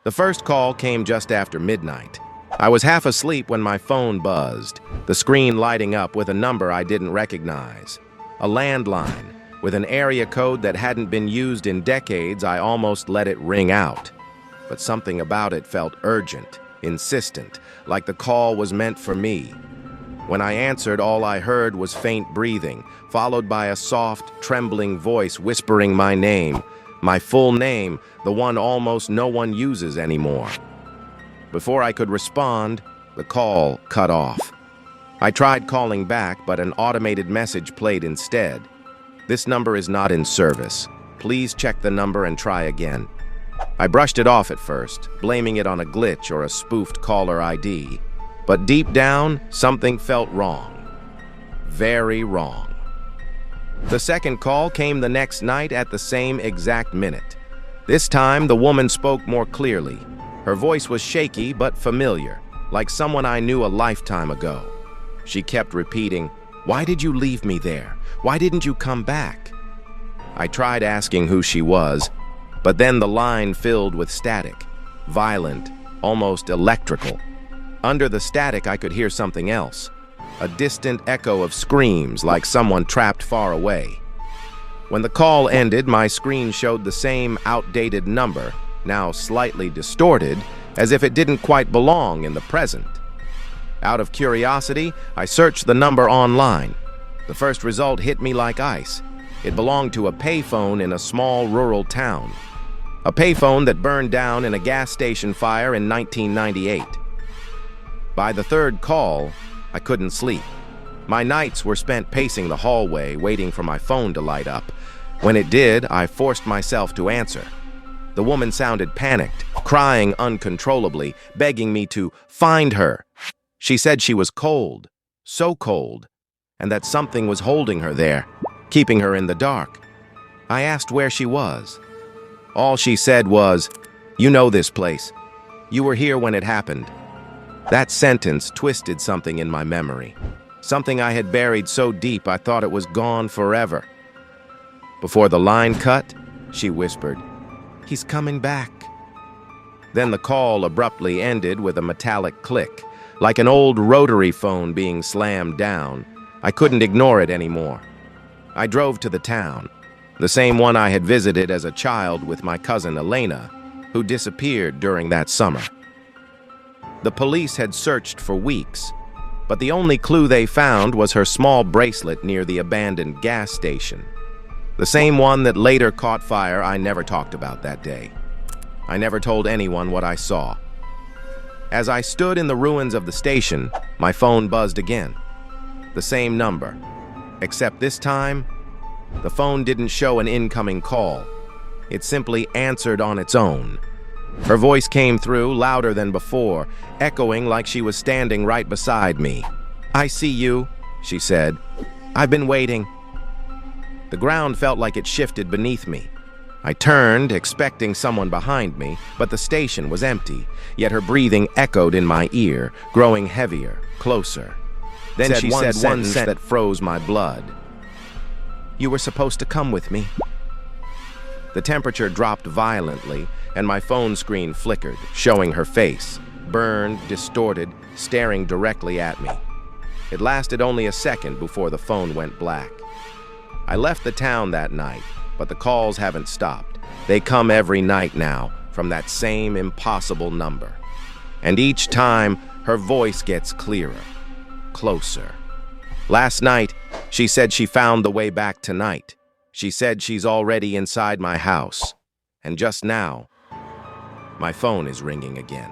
The first call came just after midnight. I was half asleep when my phone buzzed, the screen lighting up with a number I didn't recognize. A landline, with an area code that hadn't been used in decades. I almost let it ring out. But something about it felt urgent, insistent, like the call was meant for me. When I answered, all I heard was faint breathing, followed by a soft, trembling voice whispering my name, my full name, the one almost no one uses anymore. Before I could respond, the call cut off. I tried calling back, but an automated message played instead. This number is not in service. Please check the number and try again. I brushed it off at first, blaming it on a glitch or a spoofed caller ID. But deep down, something felt wrong. Very wrong. The second call came the next night at the same exact minute. This time, the woman spoke more clearly. Her voice was shaky but familiar, like someone I knew a lifetime ago. She kept repeating, "Why did you leave me there? Why didn't you come back?" I tried asking who she was, but then the line filled with static, violent, almost electrical. Under the static, I could hear something else, a distant echo of screams like someone trapped far away. When the call ended, my screen showed the same outdated number, now slightly distorted, as if it didn't quite belong in the present. Out of curiosity, I searched the number online. The first result hit me like ice. It belonged to a payphone in a small rural town. A payphone that burned down in a gas station fire in 1998. By the third call, I couldn't sleep. My nights were spent pacing the hallway, waiting for my phone to light up. When it did, I forced myself to answer. The woman sounded panicked, crying uncontrollably, begging me to find her. She said she was cold, so cold, and that something was holding her there, keeping her in the dark. I asked where she was. All she said was, "You know this place. You were here when it happened." That sentence twisted something in my memory, something I had buried so deep I thought it was gone forever. Before the line cut, she whispered, "He's coming back." Then the call abruptly ended with a metallic click, like an old rotary phone being slammed down. I couldn't ignore it anymore. I drove to the town, the same one I had visited as a child with my cousin Elena, who disappeared during that summer. The police had searched for weeks, but the only clue they found was her small bracelet near the abandoned gas station. The same one that later caught fire. I never talked about that day. I never told anyone what I saw. As I stood in the ruins of the station, my phone buzzed again. The same number, except this time, the phone didn't show an incoming call. It simply answered on its own. Her voice came through, louder than before, echoing like she was standing right beside me. "I see you," she said. "I've been waiting." The ground felt like it shifted beneath me. I turned, expecting someone behind me, but the station was empty, yet her breathing echoed in my ear, growing heavier, closer. Then she said one sentence that froze my blood. "You were supposed to come with me." The temperature dropped violently, and my phone screen flickered, showing her face, burned, distorted, staring directly at me. It lasted only a second before the phone went black. I left the town that night, but the calls haven't stopped. They come every night now, from that same impossible number. And each time, her voice gets clearer, closer. Last night, she said she found the way back tonight. She said she's already inside my house. And just now, my phone is ringing again.